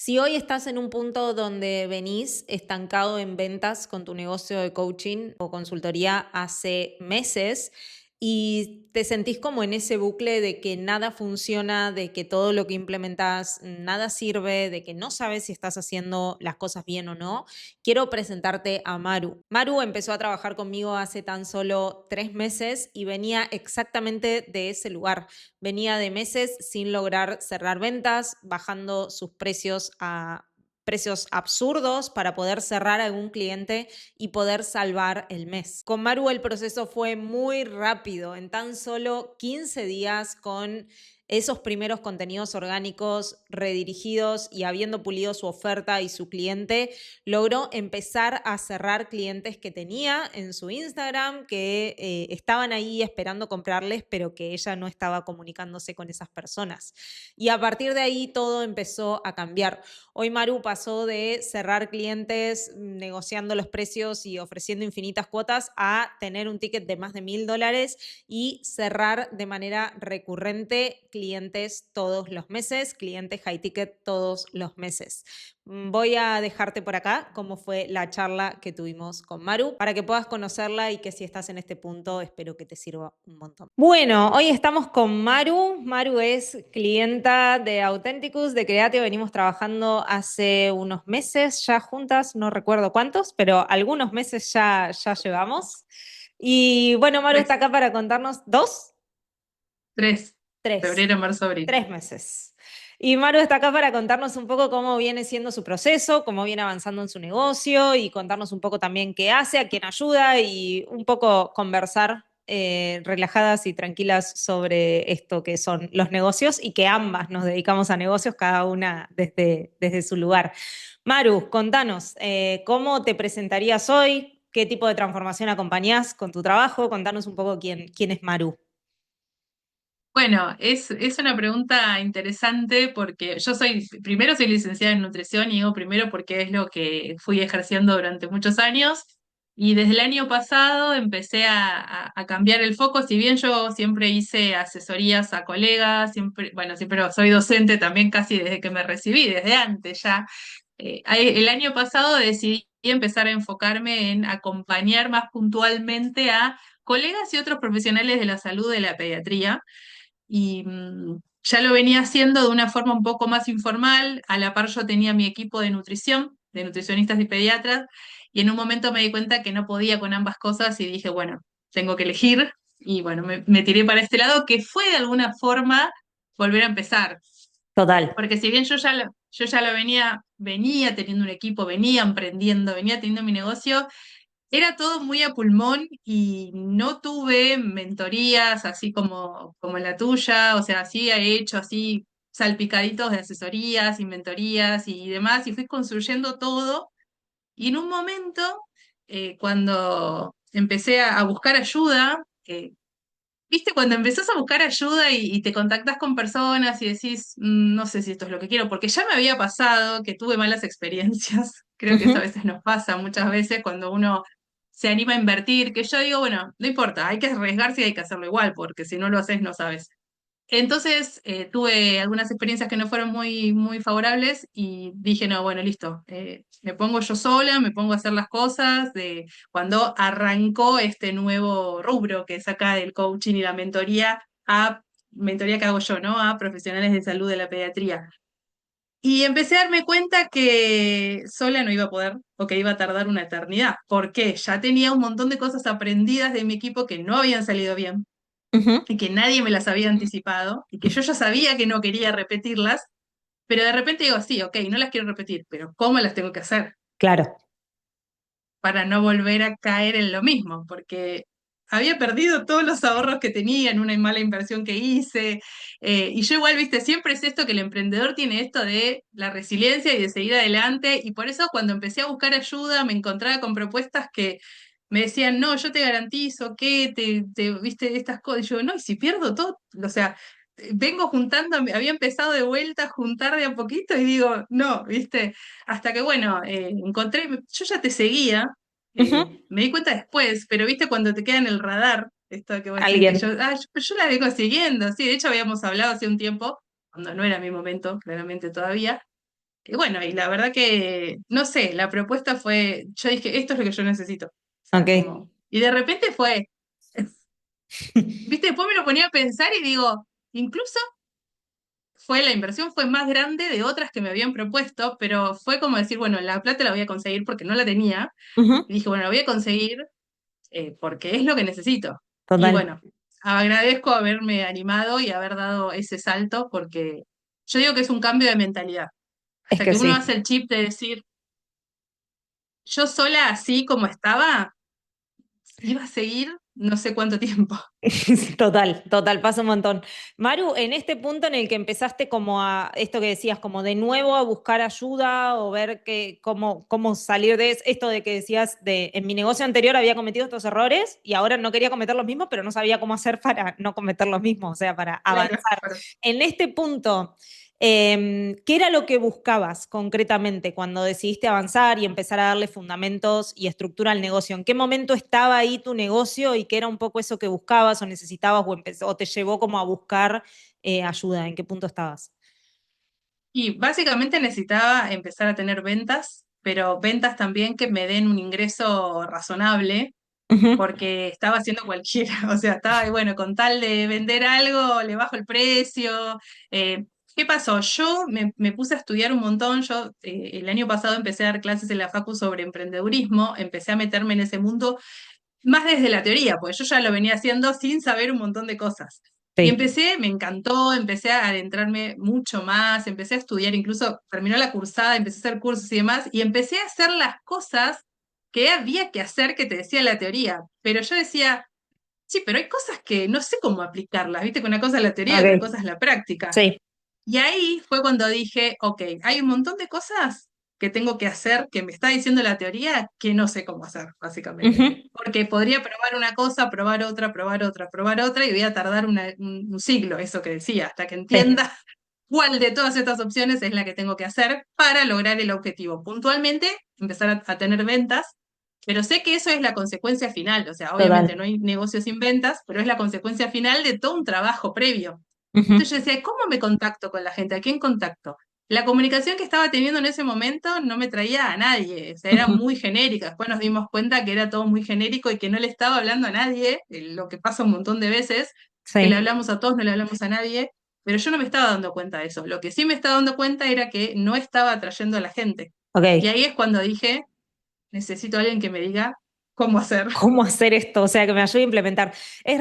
Si hoy estás en un punto donde venís estancado en ventas con tu negocio de coaching o consultoría hace meses y te sentís como en ese bucle de que nada funciona, de que todo lo que implementas nada sirve, de que no sabes si estás haciendo las cosas bien o no, quiero presentarte a Maru. Maru empezó a trabajar conmigo hace tan solo 3 meses y venía exactamente de ese lugar. Venía de meses sin lograr cerrar ventas, bajando sus precios a precios absurdos para poder cerrar a algún cliente y poder salvar el mes. Con Maru el proceso fue muy rápido, en tan solo 15 días con esos primeros contenidos orgánicos redirigidos y habiendo pulido su oferta y su cliente, logró empezar a cerrar clientes que tenía en su Instagram, que estaban ahí esperando comprarles, pero que ella no estaba comunicándose con esas personas. Y a partir de ahí todo empezó a cambiar. Hoy Maru pasó de cerrar clientes negociando los precios y ofreciendo infinitas cuotas a tener un ticket de más de $1.000 y cerrar de manera recurrente clientes todos los meses, clientes high ticket todos los meses. Voy a dejarte por acá cómo fue la charla que tuvimos con Maru para que puedas conocerla y que si estás en este punto espero que te sirva un montón. Bueno, hoy estamos con Maru. Maru es clienta de Authenticus, de Creatio. Venimos trabajando hace unos meses ya juntas, no recuerdo cuántos, pero algunos meses ya llevamos. Y bueno, Maru está Tres, acá para contarnos dos, tres. tres, Febrero, marzo, abril. 3 meses. Y Maru está acá para contarnos un poco cómo viene siendo su proceso, cómo viene avanzando en su negocio y contarnos un poco también qué hace, a quién ayuda y un poco conversar relajadas y tranquilas sobre esto que son los negocios y que ambas nos dedicamos a negocios, cada una desde su lugar. Maru, contanos, ¿cómo te presentarías hoy? ¿Qué tipo de transformación acompañás con tu trabajo? Contanos un poco quién es Maru. Bueno, es una pregunta interesante porque primero soy licenciada en nutrición y digo primero porque es lo que fui ejerciendo durante muchos años y desde el año pasado empecé a cambiar el foco, si bien yo siempre hice asesorías a colegas, siempre soy docente también casi desde que me recibí, desde antes ya. El año pasado decidí empezar a enfocarme en acompañar más puntualmente a colegas y otros profesionales de la salud de la pediatría y ya lo venía haciendo de una forma un poco más informal. A la par yo tenía mi equipo de nutrición, de nutricionistas y pediatras, y en un momento me di cuenta que no podía con ambas cosas y dije, bueno, tengo que elegir, y bueno, me tiré para este lado, que fue de alguna forma volver a empezar. Total. Porque si bien yo ya lo venía teniendo un equipo, venía emprendiendo, venía teniendo mi negocio, era todo muy a pulmón y no tuve mentorías así como la tuya, o sea, sí he hecho así salpicaditos de asesorías y mentorías y demás, y fui construyendo todo. Y en un momento, cuando empecé a buscar ayuda, viste, cuando empezás a buscar ayuda y te contactas con personas y decís, no sé si esto es lo que quiero, porque ya me había pasado que tuve malas experiencias, creo que eso a Ujú. veces nos pasa muchas veces cuando uno se anima a invertir, que yo digo, bueno, no importa, hay que arriesgarse y hay que hacerlo igual, porque si no lo haces no sabes. Entonces tuve algunas experiencias que no fueron muy favorables y dije, no, bueno, listo, me pongo yo sola, me pongo a hacer las cosas de cuando arrancó este nuevo rubro que saca del coaching y la mentoría que hago yo, ¿no? A profesionales de salud de la pediatría. Y empecé a darme cuenta que sola no iba a poder o que iba a tardar una eternidad. ¿Por qué? Ya tenía un montón de cosas aprendidas de mi equipo que no habían salido bien Ujú. y que nadie me las había anticipado y que yo ya sabía que no quería repetirlas, pero de repente digo, sí, ok, no las quiero repetir, pero ¿cómo las tengo que hacer Claro. para no volver a caer en lo mismo? Porque había perdido todos los ahorros que tenía en una mala inversión que hice, y yo igual, viste, siempre es esto que el emprendedor tiene esto de la resiliencia y de seguir adelante, y por eso cuando empecé a buscar ayuda me encontraba con propuestas que me decían, no, yo te garantizo que viste, estas cosas. Y yo, no, y si pierdo todo, o sea, vengo juntando, había empezado de vuelta a juntar de a poquito y digo, no, viste, hasta que bueno, encontré, yo ya te seguía, Ujú. me di cuenta después, pero viste cuando te queda en el radar, esto que vos decís, que Alguien. yo la vengo siguiendo, sí, de hecho habíamos hablado hace un tiempo, cuando no era mi momento, claramente todavía, Y bueno, y la verdad que, no sé, la propuesta fue, yo dije, esto es lo que yo necesito. O sea, Ok. como, y de repente fue, viste, después me lo ponía a pensar y digo, incluso la inversión fue más grande de otras que me habían propuesto, pero fue como decir, bueno, la plata la voy a conseguir porque no la tenía. Ujú. Y dije, bueno, la voy a conseguir porque es lo que necesito. Y Total. bueno, agradezco haberme animado y haber dado ese salto porque yo digo que es un cambio de mentalidad. Es Hasta que que uno sí. hace el chip de decir, yo sola así como estaba, iba a seguir no sé cuánto tiempo. Total, total, pasa un montón. Maru, en este punto en el que empezaste como a, esto que decías, como de nuevo a buscar ayuda o ver cómo salir de esto de que decías, en mi negocio anterior había cometido estos errores y ahora no quería cometer los mismos, pero no sabía cómo hacer para no cometer los mismos, o sea, para Claro, avanzar. En este punto, ¿qué era lo que buscabas concretamente cuando decidiste avanzar y empezar a darle fundamentos y estructura al negocio? ¿En qué momento estaba ahí tu negocio y qué era un poco eso que buscabas o necesitabas o te llevó como a buscar ayuda? ¿En qué punto estabas? y básicamente necesitaba empezar a tener ventas, pero ventas también que me den un ingreso razonable, Ujú. porque estaba haciendo cualquiera, o sea, estaba, bueno, con tal de vender algo, le bajo el precio. Eh, ¿Qué pasó? Yo me puse a estudiar un montón, yo el año pasado empecé a dar clases en la Facu sobre emprendedurismo, empecé a meterme en ese mundo más desde la teoría, porque yo ya lo venía haciendo sin saber un montón de cosas. Y Sí. empecé, me encantó, empecé a adentrarme mucho más, empecé a estudiar, incluso terminó la cursada, empecé a hacer cursos y demás, y empecé a hacer las cosas que había que hacer que te decía la teoría. Pero yo decía, sí, pero hay cosas que no sé cómo aplicarlas, viste que una cosa es la teoría y otra Ok. cosa es la práctica. Sí. Y ahí fue cuando dije, ok, hay un montón de cosas que tengo que hacer, que me está diciendo la teoría, que no sé cómo hacer, básicamente. Ujú. Porque podría probar una cosa, probar otra, probar otra, probar otra, y voy a tardar un siglo, eso que decía, hasta que Sí. entienda cuál de todas estas opciones es la que tengo que hacer para lograr el objetivo. Puntualmente, empezar a tener ventas, pero sé que eso es la consecuencia final, o sea, obviamente Total. no hay negocio sin ventas, pero es la consecuencia final de todo un trabajo previo. Ujú. Entonces yo decía, ¿cómo me contacto con la gente? ¿A quién contacto? La comunicación que estaba teniendo en ese momento no me traía a nadie, o sea, era Ujú. muy genérica. Después nos dimos cuenta que era todo muy genérico y que no le estaba hablando a nadie, lo que pasa un montón de veces, que le Sí. hablamos a todos, no le hablamos a nadie, pero yo no me estaba dando cuenta de eso. Lo que sí me estaba dando cuenta era que no estaba atrayendo a la gente. Y Ok. ahí es cuando dije, necesito a alguien que me diga cómo hacer. ¿Cómo hacer esto? O sea, que me ayude a implementar. Es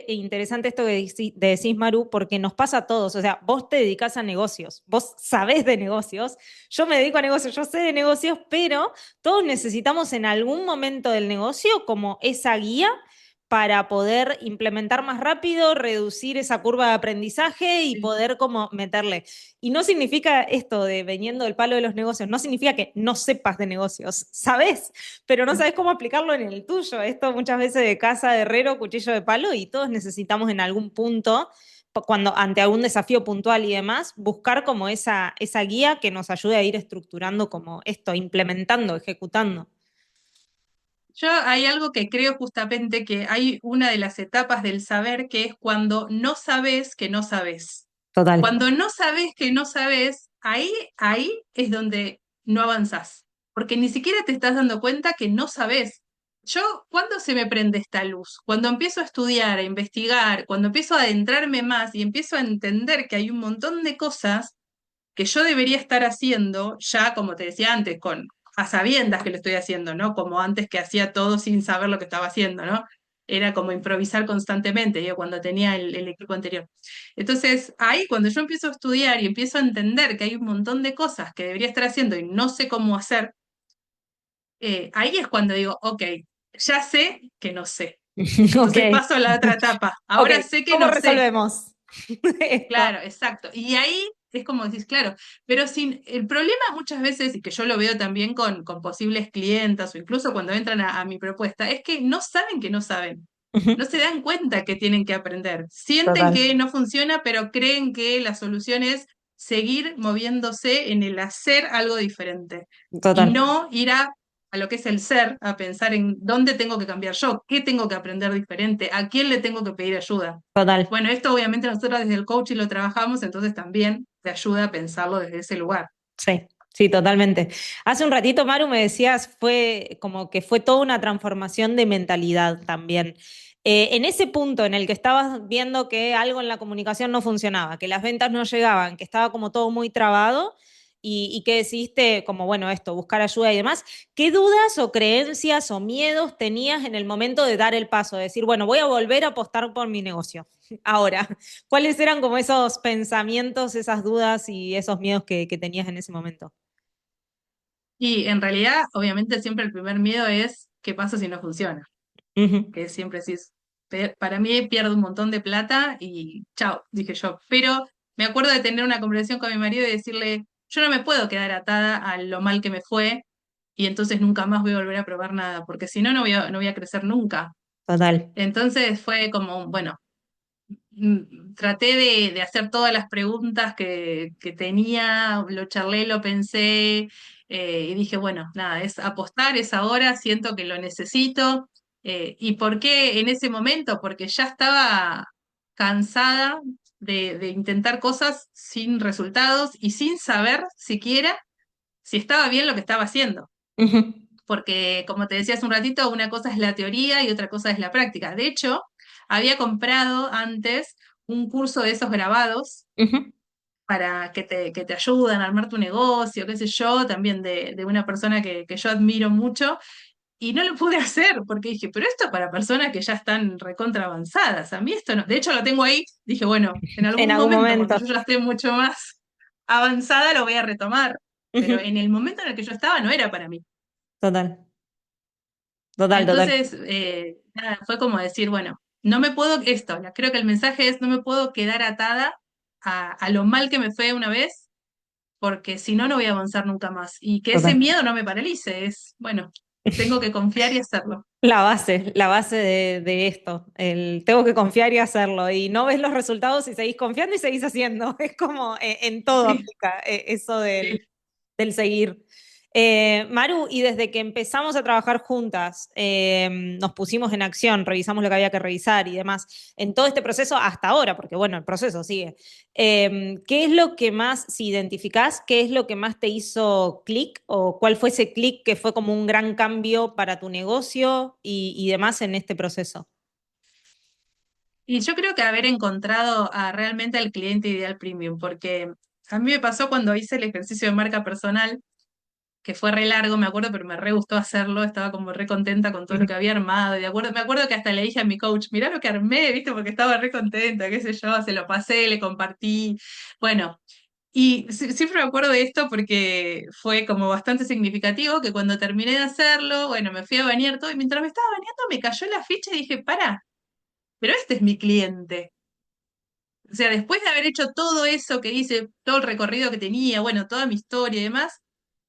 interesante esto que decís, Maru, porque nos pasa a todos. O sea, vos te dedicás a negocios, vos sabés de negocios, yo me dedico a negocios, yo sé de negocios, pero todos necesitamos en algún momento del negocio como esa guía para poder implementar más rápido, reducir esa curva de aprendizaje y Sí. poder como meterle. Y no significa esto de veniendo del palo de los negocios, no significa que no sepas de negocios, sabes, pero no sabes cómo aplicarlo en el tuyo. Esto muchas veces de casa de herrero, cuchillo de palo, y todos necesitamos en algún punto, cuando ante algún desafío puntual y demás, buscar como esa guía que nos ayude a ir estructurando como esto, implementando, ejecutando. Yo hay algo que creo justamente que hay una de las etapas del saber que es cuando no sabes que no sabes. Total. Cuando no sabes que no sabes, ahí es donde no avanzás, porque ni siquiera te estás dando cuenta que no sabes. Yo, ¿cuándo se me prende esta luz? Cuando empiezo a estudiar, a investigar, cuando empiezo a adentrarme más y empiezo a entender que hay un montón de cosas que yo debería estar haciendo, ya como te decía antes, a sabiendas que lo estoy haciendo, ¿no? Como antes que hacía todo sin saber lo que estaba haciendo, ¿no? Era como improvisar constantemente, yo cuando tenía el equipo anterior. Entonces, ahí cuando yo empiezo a estudiar y empiezo a entender que hay un montón de cosas que debería estar haciendo y no sé cómo hacer, ahí es cuando digo, ok, ya sé que no sé. Ok, Entonces paso a la otra etapa. ok. Ahora sé que ¿Cómo no sé. resolvemos esto? Claro, exacto. Y ahí es como decís, claro, pero sin el problema muchas veces, y que yo lo veo también con posibles clientas o incluso cuando entran a mi propuesta, es que no saben que no saben. Ujú. No se dan cuenta que tienen que aprender. Sienten Total, que no funciona, pero creen que la solución es seguir moviéndose en el hacer algo diferente y total, no ir a lo que es el ser, a pensar en dónde tengo que cambiar yo, qué tengo que aprender diferente, a quién le tengo que pedir ayuda. total. Bueno, esto obviamente nosotros desde el coaching lo trabajamos, entonces también te ayuda a pensarlo desde ese lugar. Sí. Sí, totalmente. Hace un ratito, Maru, me decías, fue como que fue toda una transformación de mentalidad también. En ese punto en el que estabas viendo que algo en la comunicación no funcionaba, que las ventas no llegaban, que estaba como todo muy trabado y que decidiste como, bueno, esto, buscar ayuda y demás, ¿qué dudas o creencias o miedos tenías en el momento de dar el paso, de decir, bueno, voy a volver a apostar por mi negocio? Ahora, ¿cuáles eran como esos pensamientos, esas dudas y esos miedos que tenías en ese momento? Y en realidad, obviamente, siempre el primer miedo es qué pasa si no funciona, Ujú. que siempre decís, para mí pierdo un montón de plata y chao, dije yo. Pero me acuerdo de tener una conversación con mi marido y decirle, yo no me puedo quedar atada a lo mal que me fue y entonces nunca más voy a volver a probar nada, porque si no, no voy a crecer nunca. Total. Entonces fue como, bueno, traté de hacer todas las preguntas que tenía, lo charlé, lo pensé, y dije, bueno, nada, es apostar, es ahora, siento que lo necesito. ¿Y por qué en ese momento? Porque ya estaba cansada de intentar cosas sin resultados y sin saber siquiera si estaba bien lo que estaba haciendo. Ujú, Porque, como te decía hace un ratito, una cosa es la teoría y otra cosa es la práctica. De hecho, había comprado antes un curso de esos grabados ujú. para que te ayudan a armar tu negocio, qué sé yo, también de una persona que yo admiro mucho, y no lo pude hacer porque dije, pero esto es para personas que ya están recontra avanzadas. A mí esto no. De hecho, lo tengo ahí. Dije, bueno, en En algún algún momento, cuando momento. yo ya esté mucho más avanzada, lo voy a retomar. Pero Ujú. en el momento en el que yo estaba, no era para mí. Total, total, total. Entonces, nada, fue como decir, bueno, no me puedo, creo que el mensaje es, no me puedo quedar atada a lo mal que me fue una vez, porque si no, no voy a avanzar nunca más. Y que ese Total. miedo no me paralice, es, bueno, tengo que confiar y hacerlo. La base de esto. El tengo que confiar y hacerlo. Y no ves los resultados y seguís confiando y seguís haciendo. Es como en todo Sí, aplica eso sí. del seguir. Maru, y desde que empezamos a trabajar juntas, nos pusimos en acción, revisamos lo que había que revisar y demás, en todo este proceso hasta ahora, porque bueno, el proceso sigue. ¿Qué es lo que más, si identificás, qué es lo que más te hizo clic o cuál fue ese clic que fue como un gran cambio para tu negocio y demás en este proceso? Y yo creo que haber encontrado realmente al cliente ideal premium, porque a mí me pasó cuando hice el ejercicio de marca personal, que fue re largo, me acuerdo, pero me re gustó hacerlo, estaba como re contenta con todo lo Ujú. que había armado, y me acuerdo que hasta le dije a mi coach, mirá lo que armé, viste, porque estaba re contenta, qué sé yo, se lo pasé, le compartí, bueno, y siempre me acuerdo de esto porque fue como bastante significativo, que cuando terminé de hacerlo, bueno, me fui a bañar todo, y mientras me estaba bañando me cayó la ficha y dije, para, pero este es mi cliente. O sea, después de haber hecho todo eso que hice, todo el recorrido que tenía, bueno, toda mi historia y demás,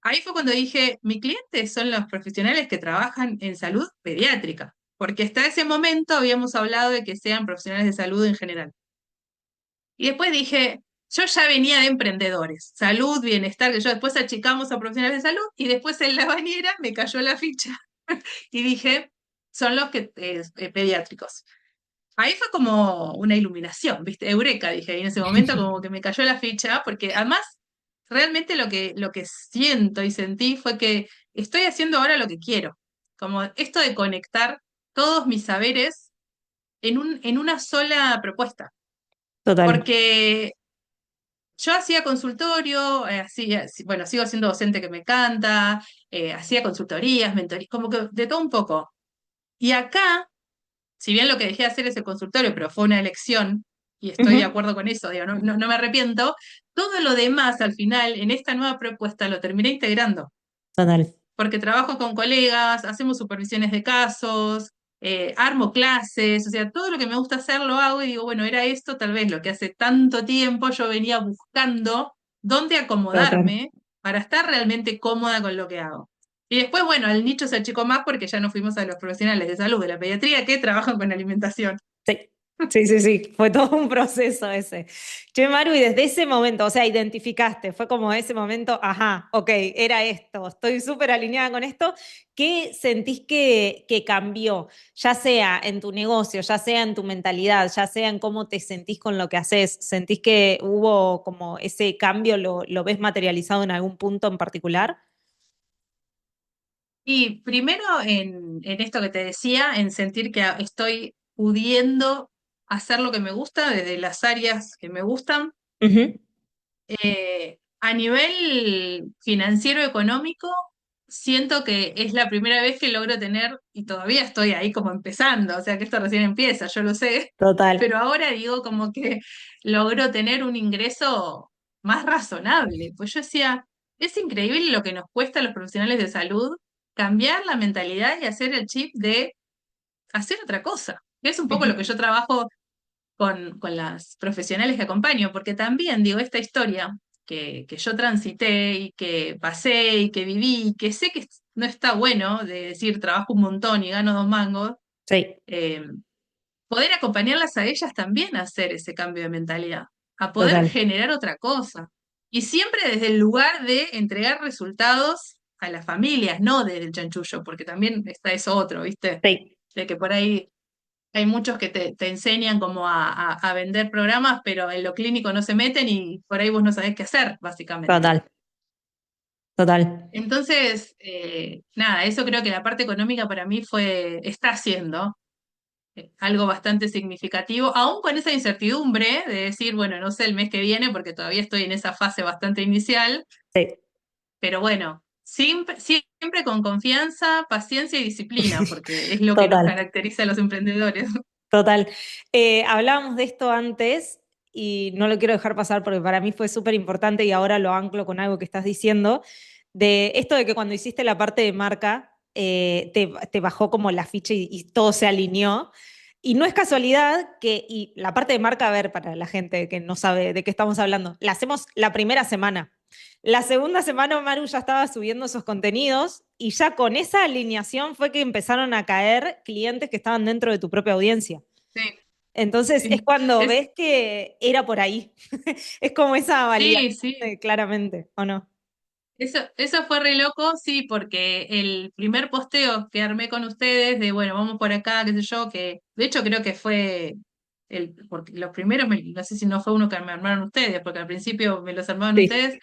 ahí fue cuando dije, mi cliente son los profesionales que trabajan en salud pediátrica, porque hasta ese momento habíamos hablado de que sean profesionales de salud en general. Y después dije, yo ya venía de emprendedores, salud, bienestar, que yo después achicamos a profesionales de salud y después en la bañera me cayó la ficha y dije, son los que pediátricos. Ahí fue como una iluminación, ¿viste? Eureka, dije, y en ese momento como que me cayó la ficha, porque además realmente lo que siento y sentí fue que estoy haciendo ahora lo que quiero, como esto de conectar todos mis saberes en una sola propuesta, Total, porque yo hacía consultorio, bueno, sigo siendo docente que me encanta, hacía consultorías, mentorías, como que de todo un poco. Y acá si bien lo que dejé de hacer es el consultorio, pero fue una elección, y estoy de ujú. acuerdo con eso, digo, no me arrepiento, todo lo demás al final, en esta nueva propuesta, lo terminé integrando, Total, porque trabajo con colegas, hacemos supervisiones de casos, armo clases, o sea, todo lo que me gusta hacer lo hago y digo, bueno, era esto tal vez lo que hace tanto tiempo yo venía buscando dónde total. acomodarme para estar realmente cómoda con lo que hago. Y después, bueno, el nicho se achicó más porque ya no fuimos a los profesionales de salud de la pediatría que trabajan con alimentación. Sí. Sí, sí, sí, fue todo un proceso ese. Che, Maru, y desde ese momento, o sea, identificaste, fue como ese momento, ajá, ok, era esto, estoy súper alineada con esto. ¿Qué sentís que cambió? Ya sea en tu negocio, ya sea en tu mentalidad, ya sea en cómo te sentís con lo que haces. ¿Sentís que hubo como ese cambio, lo ves materializado en algún punto en particular? Y primero en esto que te decía, en sentir que estoy pudiendo hacer lo que me gusta desde las áreas que me gustan. Ujú. A nivel financiero económico, siento que es la primera vez que logro tener, y todavía estoy ahí como empezando, o sea que esto recién empieza, yo lo sé, Total. pero ahora digo como que logro tener un ingreso más razonable. Pues yo decía, es increíble lo que nos cuesta a los profesionales de salud cambiar la mentalidad y hacer el chip de hacer otra cosa. Que es un poco lo Ujú. que yo trabajo con las profesionales que acompaño, porque también digo, esta historia que yo transité y que pasé y que viví, y que sé que no está bueno de decir trabajo un montón y gano 2 mangos, Sí, eh, poder acompañarlas a ellas también a hacer ese cambio de mentalidad, a poder total. generar otra cosa. Y siempre desde el lugar de entregar resultados a las familias, no desde el chanchullo, porque también está eso otro, ¿viste? Sí, De que por ahí hay muchos que te enseñan como a vender programas, pero en lo clínico no se meten y por ahí vos no sabés qué hacer, básicamente. total, total. Entonces, nada, eso creo que la parte económica para mí está siendo algo bastante significativo, aún con esa incertidumbre de decir, bueno, no sé el mes que viene, porque todavía estoy en esa fase bastante inicial, Sí, pero bueno, siempre con confianza, paciencia y disciplina, porque es lo que nos total. caracteriza a los emprendedores. Total. Hablábamos de esto antes y no lo quiero dejar pasar porque para mí fue súper importante y ahora lo anclo con algo que estás diciendo, de esto de que cuando hiciste la parte de marca, te bajó como la ficha y todo se alineó. Y no es casualidad que, y la parte de marca, a ver, para la gente que no sabe de qué estamos hablando, la hacemos la primera semana. La segunda semana Maru ya estaba subiendo esos contenidos y ya con esa alineación fue que empezaron a caer clientes que estaban dentro de tu propia audiencia. Sí, Entonces es sí. cuando Es, ves que era por ahí. Es como esa sí, validación sí. claramente, ¿o no? Eso fue re loco, sí, porque el primer posteo que armé con ustedes de, bueno, vamos por acá, qué sé yo, que de hecho creo que fue porque los primeros, no sé si no fue uno que me armaron ustedes, porque al principio me los armaron Sí, ustedes,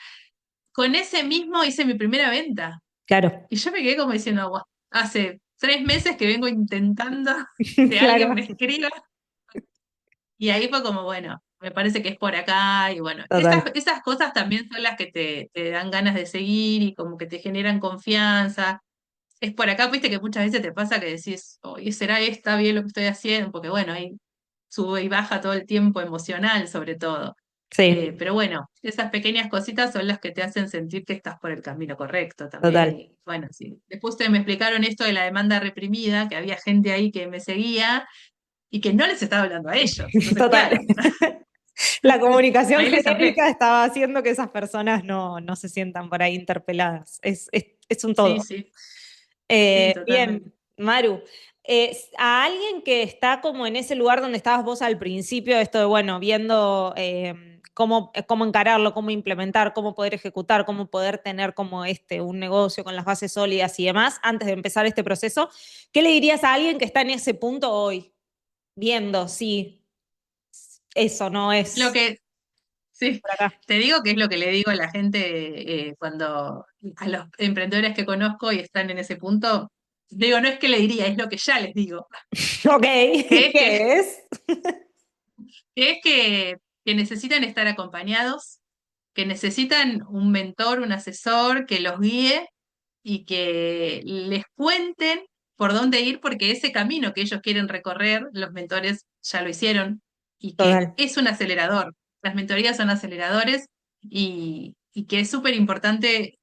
con ese mismo hice mi primera venta. claro, Y yo me quedé como diciendo, "Guau, hace 3 meses que vengo intentando que alguien claro, me escriba". Y ahí fue como, bueno, me parece que es por acá y bueno, total. esas cosas también son las que te dan ganas de seguir y como que te generan confianza. Es por acá, viste que muchas veces te pasa que decís, oye, ¿será esta bien lo que estoy haciendo? Porque bueno, ahí sube y baja todo el tiempo emocional sobre todo. Sí, Pero bueno, esas pequeñas cositas son las que te hacen sentir que estás por el camino correcto también. total, Y bueno, sí. Después ustedes me explicaron esto de la demanda reprimida, que había gente ahí que me seguía y que no les estaba hablando a ellos. Entonces, total. claro, La comunicación ahí les hablé. genérica estaba haciendo que esas personas no se sientan por ahí interpeladas. Es un Sí, todo. sí, sí, totalmente. Bien, Maru. A alguien que está como en ese lugar donde estabas vos al principio, esto de, bueno, viendo cómo encararlo, cómo implementar, cómo poder ejecutar, cómo poder tener como un negocio con las bases sólidas y demás, antes de empezar este proceso, ¿qué le dirías a alguien que está en ese punto hoy, viendo si eso no Lo es que, sí, por acá? te digo que es lo que le digo a la gente cuando, a los emprendedores que conozco y están en ese punto, digo, no es que le diría, es lo que ya les digo, Ok, que es que, ¿qué es? que es que necesitan estar acompañados, que necesitan un mentor, un asesor que los guíe y que les cuenten por dónde ir, porque ese camino que ellos quieren recorrer, los mentores ya lo hicieron, y que Total. es un acelerador. Las mentorías son aceleradores y que es súper importante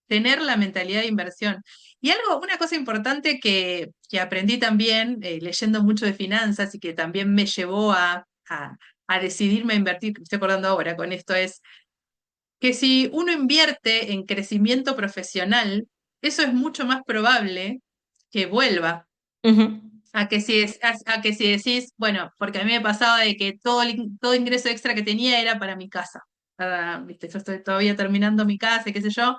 tener la mentalidad de inversión. Y una cosa importante que aprendí también leyendo mucho de finanzas y que también me llevó a decidirme a invertir, que me estoy acordando ahora con esto, es que si uno invierte en crecimiento profesional, eso es mucho más probable que vuelva. Ujú. A que si decís, bueno, porque a mí me pasaba de que todo ingreso extra que tenía era para mi casa. Viste, yo estoy todavía terminando mi casa, y qué sé yo.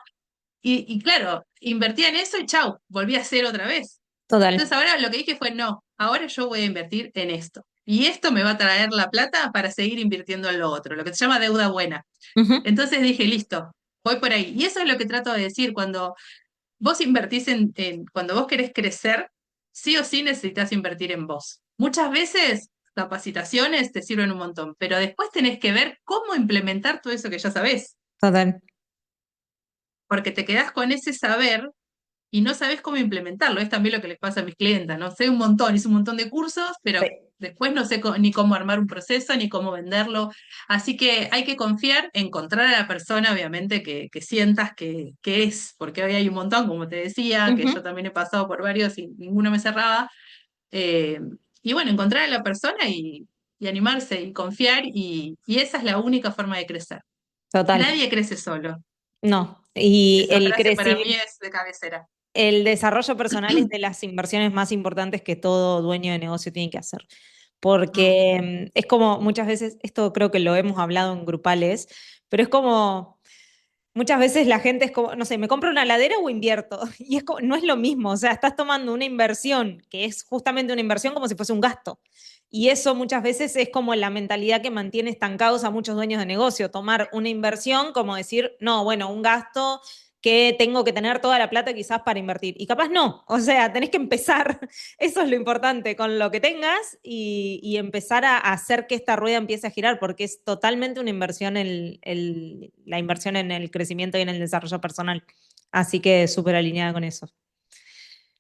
Y claro, invertía en eso y chau, volví a hacer otra vez. Total. Entonces ahora lo que dije fue, no, ahora yo voy a invertir en esto. Y esto me va a traer la plata para seguir invirtiendo en lo otro, lo que se llama deuda buena. Ujú. Entonces dije, listo, voy por ahí. Y eso es lo que trato de decir, cuando vos invertís cuando vos querés crecer, sí o sí necesitas invertir en vos. Muchas veces capacitaciones te sirven un montón, pero después tenés que ver cómo implementar todo eso que ya sabés, Total. porque te quedás con ese saber y no sabes cómo implementarlo. Es también lo que les pasa a mis clientas, ¿no? Sé un montón, hice un montón de cursos, pero Sí. después no sé ni cómo armar un proceso, ni cómo venderlo. Así que hay que confiar, encontrar a la persona, obviamente, que sientas que es, porque hoy hay un montón, como te decía, que yo Ujú. también he pasado por varios y ninguno me cerraba. Eh, y bueno, encontrar a la persona y animarse y confiar, y esa es la única forma de crecer. Total. Nadie crece solo. No. Y Esa frase para mí es de cabecera. el desarrollo personal es de las inversiones más importantes que todo dueño de negocio tiene que hacer. Mm. Porque es como muchas veces, esto creo que lo hemos hablado en grupales, pero es como muchas veces la gente es como, no sé, ¿me compro una heladera o invierto? Y es como, no es lo mismo, o sea, estás tomando una inversión que es justamente una inversión como si fuese un gasto. Y eso muchas veces es como la mentalidad que mantiene estancados a muchos dueños de negocio, tomar una inversión como decir, no, bueno, un gasto que tengo que tener toda la plata quizás para invertir. Y capaz no, o sea, tenés que empezar, eso es lo importante, con lo que tengas y empezar a hacer que esta rueda empiece a girar, porque es totalmente una inversión, la inversión en el crecimiento y en el desarrollo personal. Así que súper alineada con eso.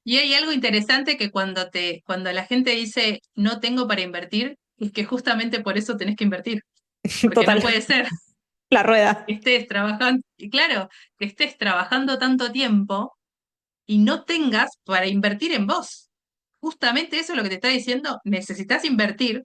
Y hay algo interesante que cuando la gente dice no tengo para invertir, es que justamente por eso tenés que invertir, porque no Total, puede ser la rueda. que estés trabajando, y claro, que estés trabajando tanto tiempo y no tengas para invertir en vos. Justamente eso es lo que te está diciendo, necesitas invertir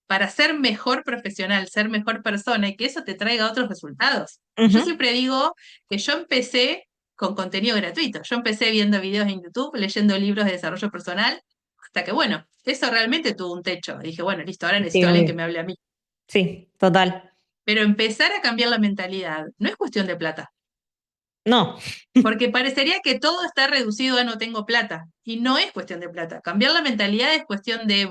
para ser mejor profesional, ser mejor persona y que eso te traiga otros resultados. Yo Ujú. siempre digo que yo empecé con contenido gratuito. Yo empecé viendo videos en YouTube, leyendo libros de desarrollo personal, hasta que, bueno, eso realmente tuvo un techo. Dije, bueno, listo, ahora Sí, necesito a alguien que obvio. me hable a mí. Sí, total. Pero empezar a cambiar la mentalidad no es cuestión de plata, No. porque parecería que todo está reducido a no tengo plata, y no es cuestión de plata. Cambiar la mentalidad es cuestión de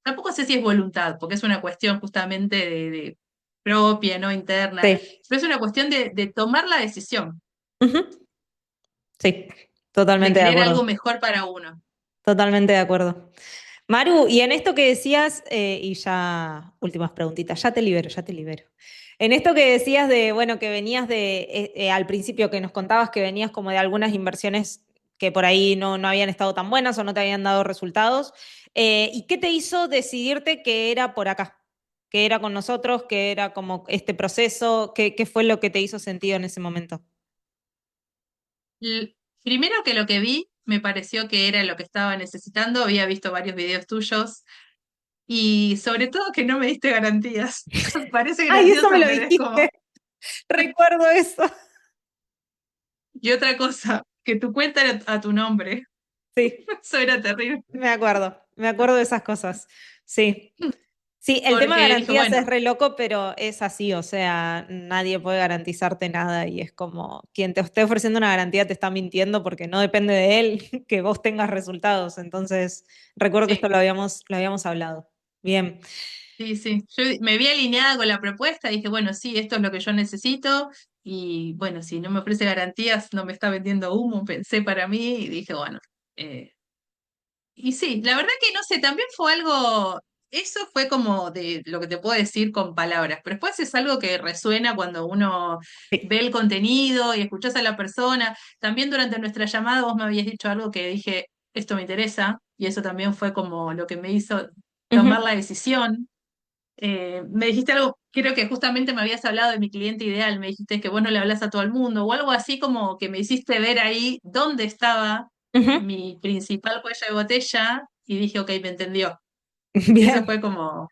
tampoco sé si es voluntad, porque es una cuestión justamente de propia, no interna, Sí. pero es una cuestión de tomar la decisión Ujú. Sí, de totalmente de querer acuerdo. algo mejor para uno. Totalmente de acuerdo. Maru, y en esto que decías, y ya últimas preguntitas, ya te libero, ya te libero. En esto que decías de, bueno, que venías de, al principio que nos contabas que venías como de algunas inversiones que por ahí no habían estado tan buenas o no te habían dado resultados, ¿y qué te hizo decidirte que era por acá? Que era con nosotros, que era como este proceso, qué fue lo que te hizo sentido en ese momento? L- Primero que lo que vi me pareció que era lo que estaba necesitando, había visto varios videos tuyos y sobre todo que no me diste garantías. Parece Ay, eso me gracioso, lo pero es dijiste, como... recuerdo eso. Y otra cosa, que tu cuenta era a tu nombre. Sí. Eso era terrible. Me acuerdo de esas cosas. Sí. Sí, el tema de Porque dije, garantías es bueno, re loco, pero es así, o sea, nadie puede garantizarte nada y es como quien te esté ofreciendo una garantía te está mintiendo porque no depende de él que vos tengas resultados. Entonces, recuerdo que esto sí, lo habíamos hablado. Bien. sí, sí. Yo me vi alineada con la propuesta, dije, bueno, sí, esto es lo que yo necesito. Y bueno, si no me ofrece garantías, no me está vendiendo humo, pensé para mí y dije, bueno. Y sí, la verdad que no sé, también fue algo, eso fue como de lo que te puedo decir con palabras, pero después es algo que resuena cuando uno Sí. ve el contenido y escuchas a la persona. También durante nuestra llamada vos me habías dicho algo que dije, esto me interesa, y eso también fue como lo que me hizo tomar Ujú. la decisión. Me dijiste algo, creo que justamente me habías hablado de mi cliente ideal, me dijiste que vos no le hablas a todo el mundo, o algo así como que me hiciste ver ahí dónde estaba Ujú. mi principal cuello de botella, y dije, ok, me entendió. Y eso Bien. fue como,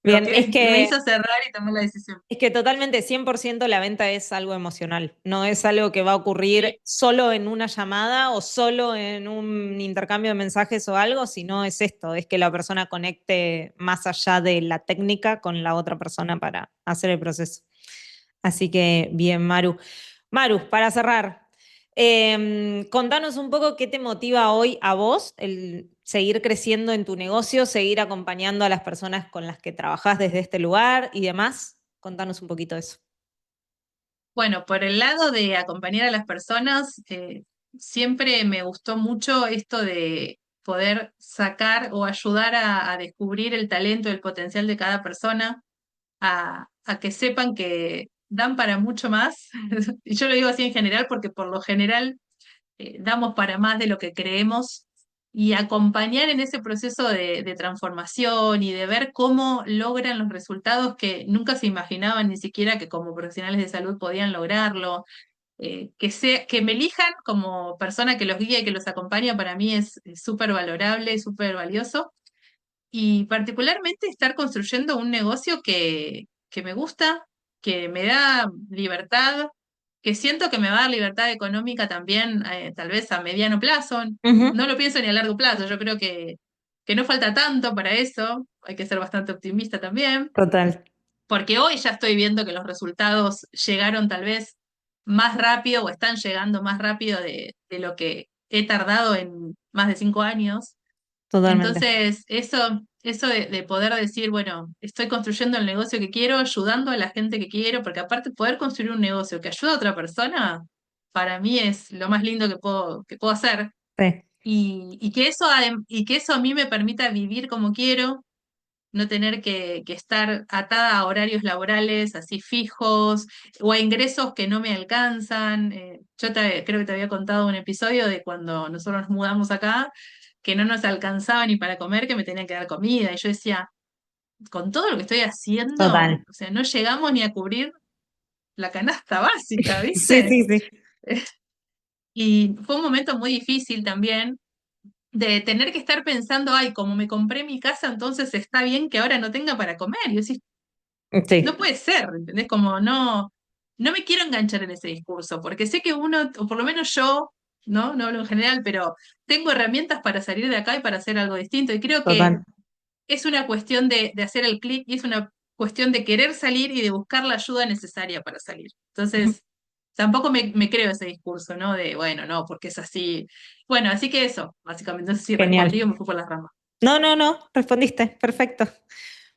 Bien, Me hizo cerrar y tomar la decisión. es que totalmente 100% la venta es algo emocional, no es algo que va a ocurrir Sí, solo en una llamada o solo en un intercambio de mensajes o algo, sino es esto, es que la persona conecte más allá de la técnica con la otra persona para hacer el proceso. Así que bien, Maru. Maru, para cerrar, contanos un poco qué te motiva hoy a vos el seguir creciendo en tu negocio, seguir acompañando a las personas con las que trabajás desde este lugar y demás. Contanos un poquito de eso. bueno, por el lado de acompañar a las personas, siempre me gustó mucho esto de poder sacar o ayudar a descubrir el talento, el potencial de cada persona, a que sepan que dan para mucho más. Y yo lo digo así en general porque por lo general damos para más de lo que creemos y acompañar en ese proceso de transformación y de ver cómo logran los resultados que nunca se imaginaban ni siquiera que como profesionales de salud podían lograrlo. Que me elijan como persona que los guía y que los acompaña para mí es súper valorable, súper valioso. Y particularmente estar construyendo un negocio que me gusta, que me da libertad, que siento que me va a dar libertad económica también, tal vez a mediano plazo. Ujú. No lo pienso ni a largo plazo, yo creo que no falta tanto para eso, hay que ser bastante optimista también, Total, porque hoy ya estoy viendo que los resultados llegaron tal vez más rápido o están llegando más rápido de lo que he tardado en más de 5 años. totalmente. Entonces, eso de poder decir, bueno, estoy construyendo el negocio que quiero, ayudando a la gente que quiero, porque aparte poder construir un negocio que ayuda a otra persona, para mí es lo más lindo que puedo hacer. Sí, Y que eso a mí me permita vivir como quiero, no tener que estar atada a horarios laborales así fijos o a ingresos que no me alcanzan. Creo que te había contado un episodio de cuando nosotros nos mudamos acá, que no nos alcanzaba ni para comer, que me tenían que dar comida. Y yo decía, con todo lo que estoy haciendo, total. o sea, no llegamos ni a cubrir la canasta básica, Sí, ¿viste? sí, sí. Y fue un momento muy difícil también de tener que estar pensando, ay, como me compré mi casa, entonces está bien que ahora no tenga para comer. Y yo decía, no Sí, puede ser, ¿entendés? Como no me quiero enganchar en ese discurso, porque sé que uno, o por lo menos yo, ¿no? No hablo en general, pero tengo herramientas para salir de acá y para hacer algo distinto. Y creo que total. es una cuestión de hacer el clic y es una cuestión de querer salir y de buscar la ayuda necesaria para salir. Entonces, tampoco me creo ese discurso, ¿no? De, bueno, no, porque es así. Bueno, así que eso, básicamente, no sé si respondí o Genial. me fui por las ramas. No, no, no, respondiste, perfecto.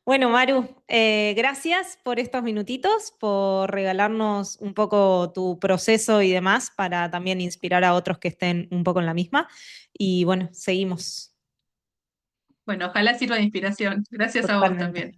Bueno, Maru, gracias por estos minutitos, por regalarnos un poco tu proceso y demás para también inspirar a otros que estén un poco en la misma. Y bueno, seguimos Bueno, ojalá sirva de inspiración. Gracias a vos totalmente. también.